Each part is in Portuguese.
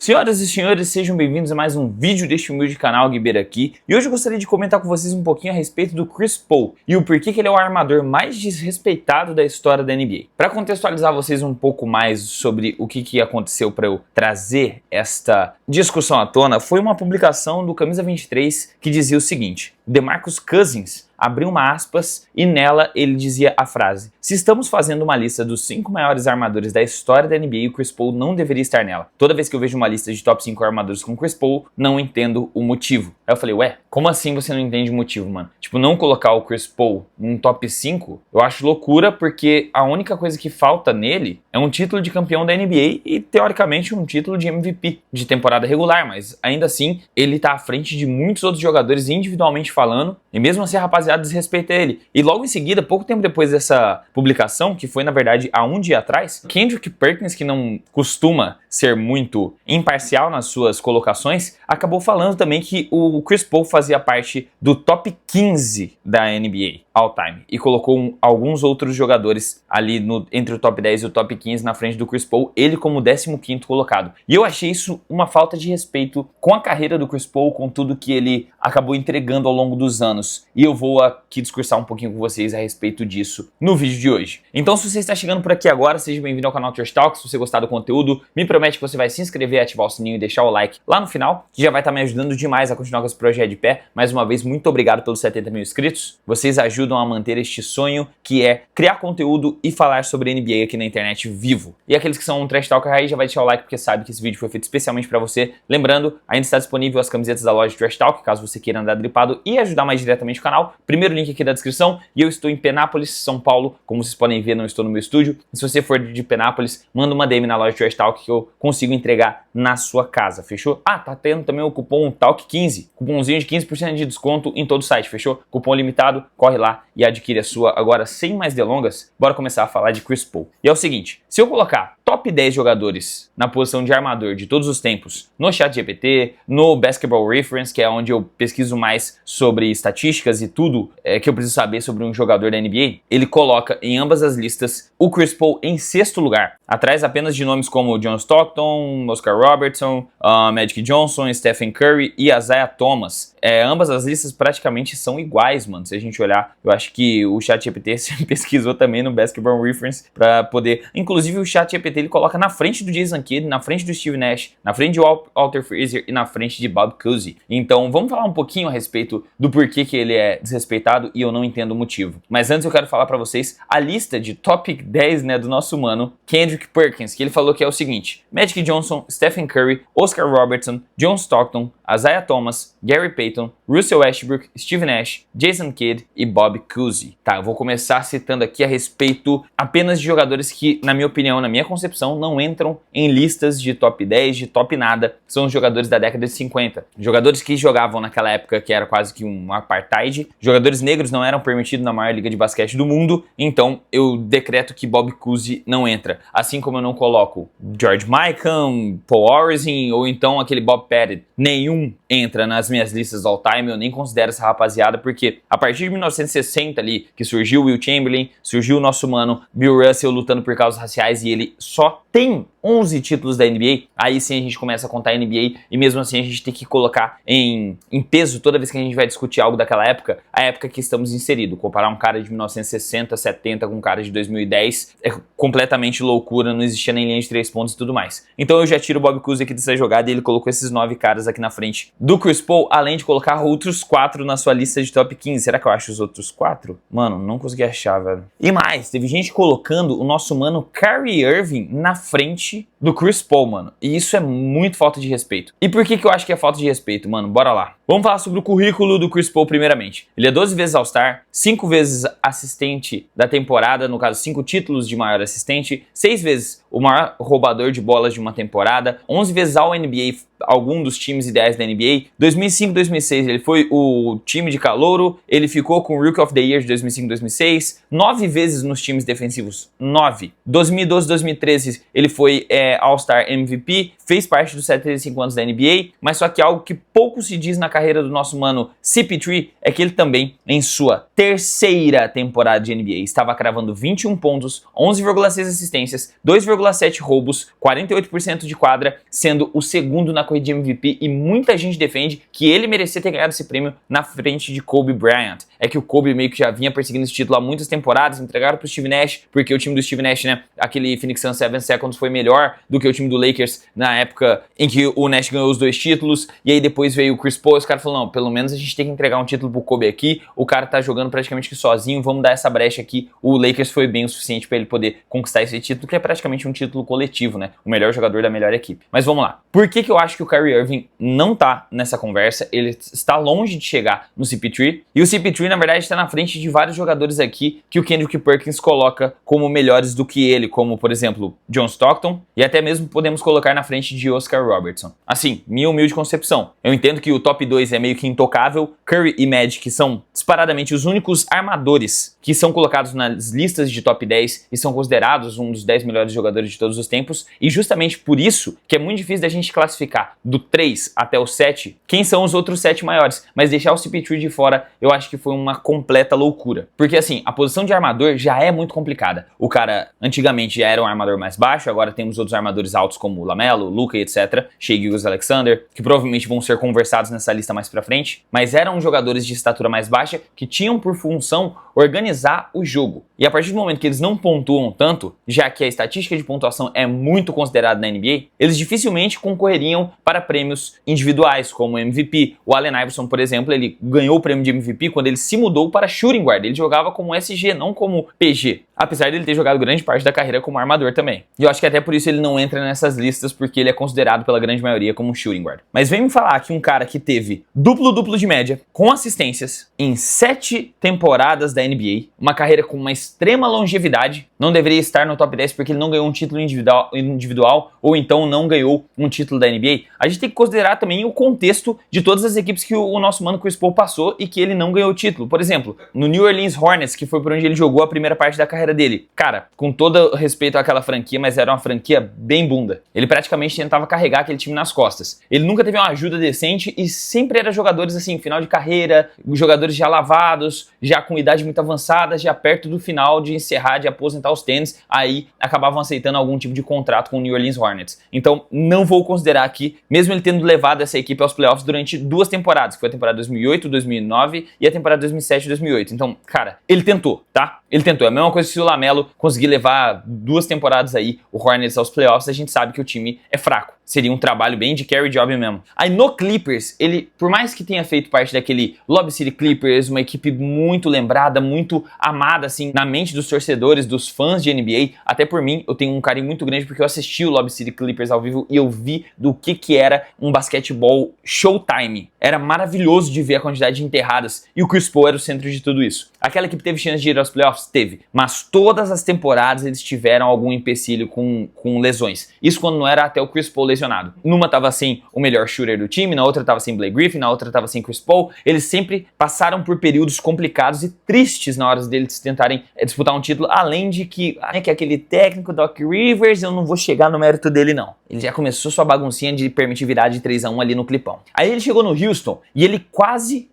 Senhoras e senhores, sejam bem-vindos a mais um vídeo deste humilde canal Guibeira aqui. E hoje eu gostaria de comentar com vocês um pouquinho a respeito do Chris Paul e o porquê que ele é o armador mais desrespeitado da história da NBA. Para contextualizar vocês um pouco mais sobre o que aconteceu para eu trazer esta discussão à tona, foi uma publicação do Camisa 23 que dizia o seguinte: DeMarcus Cousins abriu uma aspas e nela ele dizia a frase: se estamos fazendo uma lista dos 5 maiores armadores da história da NBA, o Chris Paul não deveria estar nela. Toda vez que eu vejo uma lista de top 5 armadores com Chris Paul, não entendo o motivo. Aí eu falei, ué, como assim você não entende o motivo, mano? Tipo, não colocar o Chris Paul num top 5, eu acho loucura, porque a única coisa que falta nele é um título de campeão da NBA e, teoricamente, um título de MVP de temporada regular, mas ainda assim, ele tá à frente de muitos outros jogadores individualmente falando, e mesmo assim a rapaziada desrespeita ele. E logo em seguida, pouco tempo depois dessa publicação, que foi na verdade há um dia atrás, Kendrick Perkins, que não costuma ser muito imparcial nas suas colocações, acabou falando também que o Chris Paul fazia parte do top 15 da NBA all time e colocou alguns outros jogadores ali entre o top 10 e o top 15 na frente do Chris Paul, ele como 15º colocado. E eu achei isso uma falta de respeito com a carreira do Chris Paul, com tudo que ele acabou entregando ao longo dos anos. E eu vou aqui discursar um pouquinho com vocês a respeito disso no vídeo de hoje. Então, se você está chegando por aqui agora, seja bem-vindo ao canal Trash Talk. Se você gostar do conteúdo, me promete que você vai se inscrever, ativar o sininho e deixar o like lá no final, que já vai estar me ajudando demais a continuar com esse projeto de pé. Mais uma vez, muito obrigado pelos 70 mil inscritos. Vocês ajudam a manter este sonho, que é criar conteúdo e falar sobre NBA aqui na internet vivo. E aqueles que são um Trash Talker aí, já vai deixar o like porque sabe que esse vídeo foi feito especialmente para você. Lembrando, ainda está disponível as camisetas da loja Trash Talk, caso você queira andar dripado e ajudar mais diretamente o canal. Primeiro link aqui da descrição, e eu estou em Penápolis, São Paulo. Como vocês podem ver, não estou no meu estúdio. E se você for de Penápolis, manda uma DM na loja Trash Talk que eu consigo entregar na sua casa, fechou? Ah, tá tendo também o cupom TALK15, cupomzinho de 15% de desconto em todo o site, fechou? Cupom limitado, corre lá e adquire a sua. Agora, sem mais delongas, bora começar a falar de Chris Paul. E é o seguinte, se eu colocar top 10 jogadores na posição de armador de todos os tempos no ChatGPT, no Basketball Reference, que é onde eu pesquiso mais sobre estatísticas e tudo que eu preciso saber sobre um jogador da NBA, ele coloca em ambas as listas o Chris Paul em 6º lugar, atrás apenas de nomes como John Stockton, Oscar Robertson, Magic Johnson, Stephen Curry e Isaiah Thomas. Ambas as listas praticamente são iguais, mano. Se a gente olhar, eu acho que o ChatGPT pesquisou também no Basketball Reference para poder, inclusive o ChatGPT ele coloca na frente do Jason Kidd, na frente do Steve Nash, na frente de Walter Frazier e na frente de Bob Cousy. Então vamos falar um pouquinho a respeito do porquê que ele é desrespeitado e eu não entendo o motivo. Mas antes eu quero falar para vocês a lista de top 10, né, do nosso mano Kendrick Perkins, que ele falou que é o seguinte: Magic Johnson, Stephen Curry, Oscar Robertson, John Stockton, Isaiah Thomas, Gary Payton, Russell Westbrook, Steve Nash, Jason Kidd e Bob Cousy. Tá, eu vou começar citando aqui a respeito apenas de jogadores que, na minha opinião, na minha concepção, não entram em listas de top 10, de top nada. São os jogadores da década de 50. Jogadores que jogavam naquela época que era quase que um apartheid. Jogadores negros não eram permitidos na maior liga de basquete do mundo. Então eu decreto que Bob Cousy não entra. Assim como eu não coloco George Mikan, Paul Orozin ou então aquele Bob Pettit. Nenhum entra nas minhas listas all time. Eu nem considero essa rapaziada porque a partir de 1960 ali, que surgiu o Will Chamberlain, surgiu o nosso mano Bill Russell lutando por causas raciais e ele só tem 11 títulos da NBA, aí sim a gente começa a contar a NBA e mesmo assim a gente tem que colocar em peso toda vez que a gente vai discutir algo daquela época, a época que estamos inseridos. Comparar um cara de 1960, 70 com um cara de 2010 é completamente loucura, não existia nem linha de 3 pontos e tudo mais. Então eu já tiro o Bob Cousy aqui dessa jogada e ele colocou esses 9 caras aqui na frente do Chris Paul, além de colocar outros 4 na sua lista de top 15. Será que eu acho os outros 4? Mano, não consegui achar, velho. E mais, teve gente colocando o nosso mano Kyrie Irving na frente do Chris Paul, mano. E isso é muito falta de respeito. E por que eu acho que é falta de respeito, mano? Bora lá. Vamos falar sobre o currículo do Chris Paul primeiramente. Ele é 12 vezes All-Star, 5 vezes assistente da temporada, no caso 5 títulos de maior assistente, 6 vezes o maior roubador de bolas de uma temporada, 11 vezes All-NBA algum dos times ideais da NBA. 2005, 2006 ele foi o time de calouro, ele ficou com o Rookie of the Year de 2005, 2006, 9 vezes nos times defensivos, 9. 2012, 2013 ele foi All-Star MVP, fez parte dos 75 anos da NBA, mas só que algo que pouco se diz na carreira do nosso mano CP3 é que ele também, em sua terceira temporada de NBA, estava cravando 21 pontos, 11,6 assistências, 2,7 roubos, 48% de quadra, sendo o segundo na corrida de MVP, e muita gente defende que ele merecia ter ganhado esse prêmio na frente de Kobe Bryant. É que o Kobe meio que já vinha perseguindo esse título há muitas temporadas, entregaram pro Steve Nash, porque o time do Steve Nash, né, aquele Phoenix Suns 7 Seconds foi melhor do que o time do Lakers na época em que o Nash ganhou os 2 títulos, e aí depois veio o Chris Paul, e os caras falaram, não, pelo menos a gente tem que entregar um título pro Kobe aqui, o cara tá jogando praticamente que sozinho, vamos dar essa brecha aqui. O Lakers foi bem o suficiente para ele poder conquistar esse título, que é praticamente um título coletivo, né, o melhor jogador da melhor equipe. Mas vamos lá, por que eu acho que o Kyrie Irving não tá nessa conversa? Ele está longe de chegar no CP3, e o CP3 na verdade está na frente de vários jogadores aqui que o Kendrick Perkins coloca como melhores do que ele, como por exemplo John Stockton, e até mesmo podemos colocar na frente de Oscar Robertson. Assim, minha humilde concepção, eu entendo que o top 2 é meio que intocável, Curry e Magic são disparadamente os únicos armadores que são colocados nas listas de top 10 e são considerados um dos 10 melhores jogadores de todos os tempos, e justamente por isso que é muito difícil da gente classificar do 3 até o 7 quem são os outros 7 maiores, mas deixar o CP3 de fora eu acho que foi uma completa loucura, porque assim, a posição de armador já é muito complicada. O cara antigamente já era um armador mais baixo, agora temos outros armadores altos como o LaMelo, Luka e etc, Shai Gilgeous-Alexander, que provavelmente vão ser conversados nessa lista mais pra frente, mas eram jogadores de estatura mais baixa que tinham por função organizar o jogo. E a partir do momento que eles não pontuam tanto, já que a estatística de pontuação é muito considerada na NBA, eles dificilmente concorreriam para prêmios individuais, como MVP. O Allen Iverson, por exemplo, ele ganhou o prêmio de MVP quando ele se mudou para shooting guard. Ele jogava como SG, não como PG. Apesar de ele ter jogado grande parte da carreira como armador também. E eu acho que até por isso ele não entra nessas listas, porque ele é considerado pela grande maioria como um shooting guard. Mas vem me falar que um cara que teve duplo-duplo de média, com assistências, em 7 temporadas da NBA, uma carreira com uma extrema longevidade, não deveria estar no top 10 porque ele não ganhou um título individual ou então não ganhou um título da NBA. A gente tem que considerar também o contexto de todas as equipes que o nosso mano Chris Paul passou e que ele não ganhou o título. Por exemplo, no New Orleans Hornets, que foi por onde ele jogou a primeira parte da carreira dele. Cara, com todo respeito àquela franquia, mas era uma franquia bem bunda. Ele praticamente tentava carregar aquele time nas costas. Ele nunca teve uma ajuda decente e sempre era jogadores assim, final de carreira, jogadores já lavados, já com idade muito avançada, já perto do final de encerrar, de aposentar os tênis, aí acabavam aceitando algum tipo de contrato com o New Orleans Hornets. Então, não vou considerar aqui, mesmo ele tendo levado essa equipe aos playoffs durante 2 temporadas, que foi a temporada 2008, 2009 e a temporada 2007 e 2008. Então, cara, ele tentou, tá? Ele tentou. É a mesma coisa que se o LaMelo conseguir levar 2 temporadas aí o Hornets aos playoffs, a gente sabe que o time é fraco. Seria um trabalho bem de carry job mesmo. Aí no Clippers, ele, por mais que tenha feito parte daquele Lob City Clippers, uma equipe muito lembrada, muito amada assim na mente dos torcedores, dos fãs de NBA, até por mim, eu tenho um carinho muito grande porque eu assisti o Lob City Clippers ao vivo e eu vi do que era um basquetebol showtime. Era maravilhoso de ver a quantidade de enterradas e o Chris Paul era o centro de tudo isso. Aquela equipe teve chance de ir aos playoffs? Teve. Mas todas as temporadas eles tiveram algum empecilho com lesões. Isso quando não era até o Chris Paul lesionado. Numa tava sem o melhor shooter do time, na outra tava sem Blake Griffin, na outra tava sem Chris Paul. Eles sempre passaram por períodos complicados e tristes na hora deles tentarem disputar um título, além de que aquele técnico Doc Rivers, eu não vou chegar no mérito dele não. Ele já começou sua baguncinha de permitir virar de 3-1 ali no clipão. Aí ele chegou no Houston e ele quase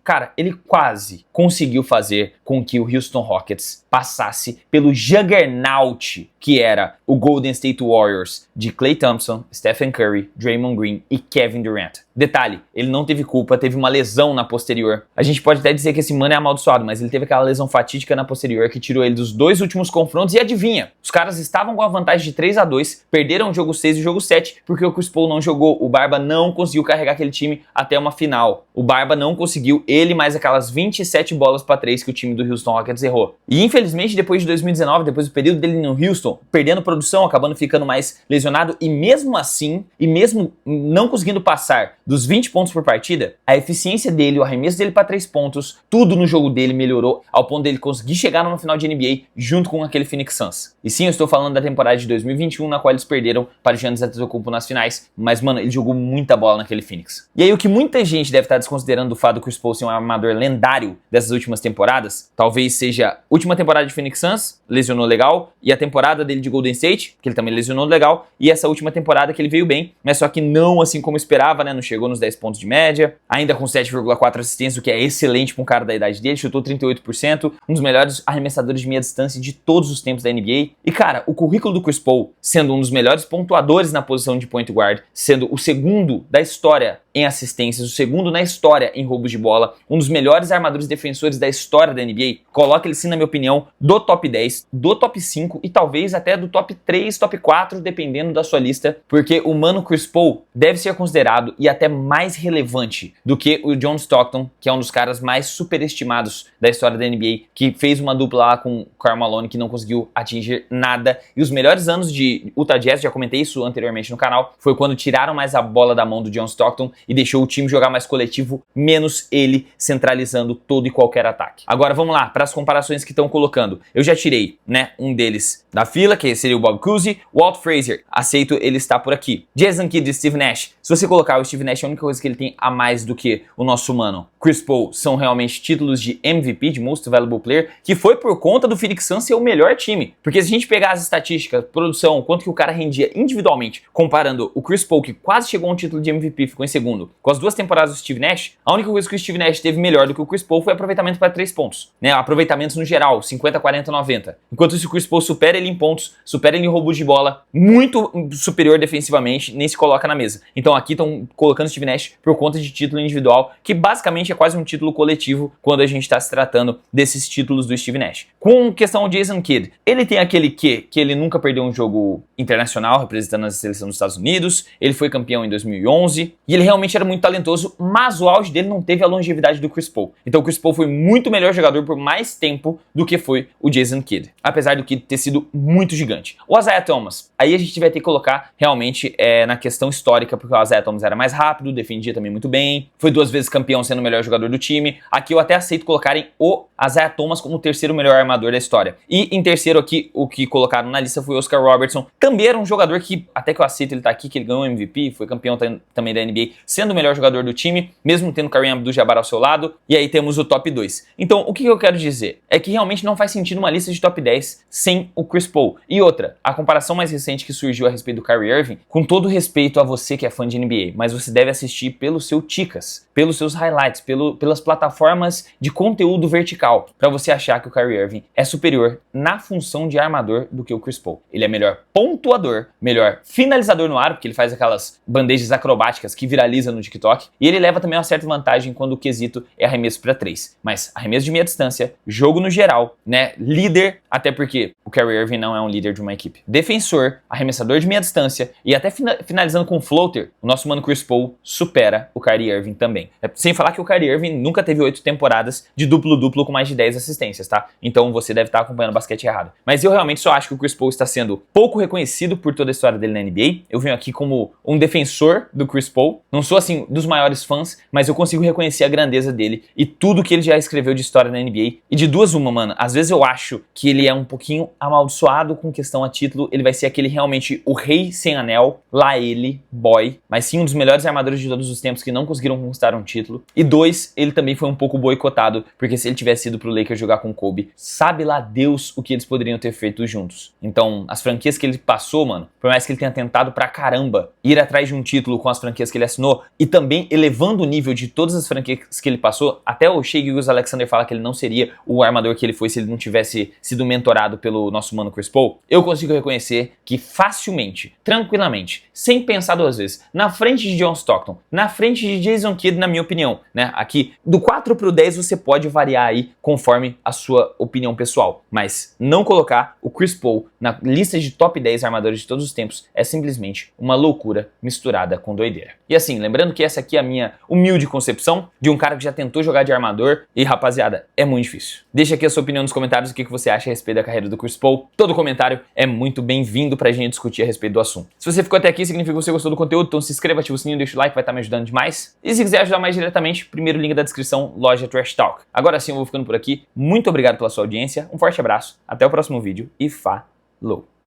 conseguiu fazer com que o Houston Rockets passasse pelo juggernaut que era o Golden State Warriors de Klay Thompson, Stephen Curry, Draymond Green e Kevin Durant. Detalhe, ele não teve culpa, teve uma lesão na posterior. A gente pode até dizer que esse mano é amaldiçoado, mas ele teve aquela lesão fatídica na posterior que tirou ele dos 2 últimos confrontos e adivinha, os caras estavam com a vantagem de 3-2, perderam o jogo 6 e o jogo 7 porque o Chris Paul não jogou, o Barba não conseguiu carregar aquele time até uma final. O Barba não conseguiu, ele mais aquelas 27 bolas para 3 que o time do Houston Rockets errou. E infelizmente depois de 2019, depois do período dele no Houston, perdendo produção, acabando ficando mais lesionado e mesmo assim, e mesmo não conseguindo passar dos 20 pontos por partida, a eficiência dele, o arremesso dele para 3 pontos, tudo no jogo dele melhorou ao ponto dele conseguir chegar numa final de NBA junto com aquele Phoenix Suns. E sim, eu estou falando da temporada de 2021, na qual eles perderam para o Giannis Antetokounmpo nas finais, mas, mano, ele jogou muita bola naquele Phoenix. E aí, o que muita gente deve estar desconsiderando do fato do Chris Paul ser um armador lendário dessas últimas temporadas, talvez seja a última temporada de Phoenix Suns, lesionou legal, e a temporada dele de Golden State, que ele também lesionou legal, e essa última temporada que ele veio bem, mas só que não assim como esperava, né? Não chegou nos 10 pontos de média, ainda com 7,4 assistências, o que é excelente para um cara da idade dele, chutou 38%, um dos melhores arremessadores de meia distância de todos os tempos da NBA. E cara, o currículo do Chris Paul, sendo um dos melhores pontuadores na posição de point guard, sendo o segundo da história em assistências, o segundo na história em roubos de bola, um dos melhores armadores defensores da história da NBA, coloca ele sim, na minha opinião, do top 10, do top 5 e talvez até do top 3, top 4, dependendo da sua lista, porque o mano Chris Paul deve ser considerado e até mais relevante do que o John Stockton, que é um dos caras mais superestimados da história da NBA, que fez uma dupla lá com o Karl Malone que não conseguiu atingir nada. E os melhores anos de Utah Jazz, já comentei isso anteriormente no canal, foi quando tiraram mais a bola da mão do John Stockton e deixou o time jogar mais coletivo, menos ele centralizando todo e qualquer ataque. Agora vamos lá para as comparações que estão colocando. Eu já tirei, né, um deles da fila, que seria o Bob Cousy, o Walt Frazier, aceito, ele está por aqui. Jason Kidd e Steve Nash. Se você colocar o Steve Nash, a única coisa que ele tem a mais do que o nosso mano Chris Paul são realmente títulos de MVP, de Most Valuable Player, que foi por conta do Phoenix Suns ser o melhor time. Porque se a gente pegar as estatísticas, produção, quanto que o cara rendia individualmente, comparando o Chris Paul, que quase chegou a um título de MVP, ficou em segundo, com as duas temporadas do Steve Nash, a única coisa que o Steve Nash teve melhor do que o Chris Paul foi aproveitamento para 3 pontos, né? Aproveitamentos no geral, 50, 40, 90. Enquanto isso, o Chris Paul supera ele em pontos, supera ele em roubos de bola, muito superior defensivamente, nem se coloca na mesa. Então aqui estão colocando o Steve Nash por conta de título individual, que basicamente é quase um título coletivo quando a gente está se tratando desses títulos do Steve Nash. Com questão do Jason Kidd, ele tem aquele que ele nunca perdeu um jogo internacional representando a seleção dos Estados Unidos, ele foi campeão em 2011, e ele realmente era muito talentoso, mas o auge dele não teve a longevidade do Chris Paul. Então o Chris Paul foi muito melhor jogador por mais tempo do que foi o Jason Kidd, apesar do Kidd ter sido muito gigante. O Isaiah Thomas, aí a gente vai ter que colocar realmente na questão histórica, porque o Isaiah Thomas era mais rápido, defendia também muito bem, foi 2 vezes campeão sendo o melhor jogador do time. Aqui eu até aceito colocarem o Isaiah Thomas como o terceiro melhor armador da história. E em terceiro aqui, o que colocaram na lista foi o Oscar Robertson. Também era um jogador que, até que eu aceito ele tá aqui, que ele ganhou MVP, foi campeão também da NBA, sendo o melhor jogador do time, mesmo tendo Kareem Abdul-Jabbar ao seu lado. E aí temos o top 2. Então, o que eu quero dizer? É que realmente não faz sentido uma lista de top 10 sem o Chris Paul. E outra, a comparação mais recente que surgiu a respeito do Kyrie Irving, com todo respeito a você que é fã de NBA, mas você deve assistir pelo seu Ticas, pelos seus highlights, pelas plataformas de conteúdo vertical, para você achar que o Kyrie Irving é superior na função de armador do que o Chris Paul. Ele é melhor pontuador, melhor finalizador no aro, porque ele faz aquelas bandejas acrobáticas que viraliza no TikTok, e ele leva também uma certa vantagem quando o quesito é arremesso para 3. Mas arremesso de meia distância, jogo no geral, né, líder, até porque o Kyrie Irving não é um líder de uma equipe, defensor, arremessador de meia distância e até finalizando com floater, o nosso mano Chris Paul supera o Kyrie Irving também. Sem falar que o Kyrie Irving nunca teve 8 temporadas de duplo-duplo com mais de 10 assistências, tá? Então você deve estar acompanhando o basquete errado. Mas eu realmente só acho que o Chris Paul está sendo pouco reconhecido por toda a história dele na NBA. Eu venho aqui como um defensor do Chris Paul. Não sou, assim, dos maiores fãs, mas eu consigo reconhecer a grandeza dele e tudo que ele já escreveu de história na NBA. E de duas uma, mano. Às vezes eu acho que ele é um pouquinho amaldiçoado com questão a título. Ele vai ser aquele realmente o rei sem anel, lá ele, boy. Mas sim um dos melhores armadores de todos os tempos que não conseguiram conquistar um título. E 2, ele também foi um pouco boicotado, porque se ele tivesse ido pro Lakers jogar com Kobe, sabe lá Deus o que eles poderiam ter feito juntos. Então, as franquias que ele passou, mano, por mais que ele tenha tentado pra caramba ir atrás de um título com as franquias que ele assinou, e também elevando o nível de todas as franquias que ele passou, até o Shai Gilgeous-Alexander fala que ele não seria o armador que ele foi se ele não tivesse sido mentorado pelo nosso mano Chris Paul, eu consigo reconhecer que facilmente, tranquilamente, sem pensar 2 vezes, na frente de John Stockton, na frente de Jason Kidd, na minha opinião, né, aqui, do 4 pro 10 você pode variar aí conforme a sua opinião pessoal, mas não colocar o Chris Paul na lista de top 10 armadores de todos os tempos é simplesmente uma loucura misturada com doideira. E assim, lembrando que essa aqui é a minha humilde concepção de um cara que já tentou jogar de armador e, rapaziada, é muito difícil. Deixa aqui a sua opinião nos comentários, o que você acha a respeito da carreira do Chris Paul. Todo comentário é muito bem-vindo pra gente discutir a respeito do assunto. Se você ficou até aqui, significa que você gostou do conteúdo, então se inscreva, ativa o sininho, deixa o like, vai estar me ajudando demais. E se quiser ajudar mais diretamente, primeiro link da descrição, loja Trash Talk. Agora sim eu vou ficando por aqui, muito obrigado pela sua audiência, um forte abraço, até o próximo vídeo e falou!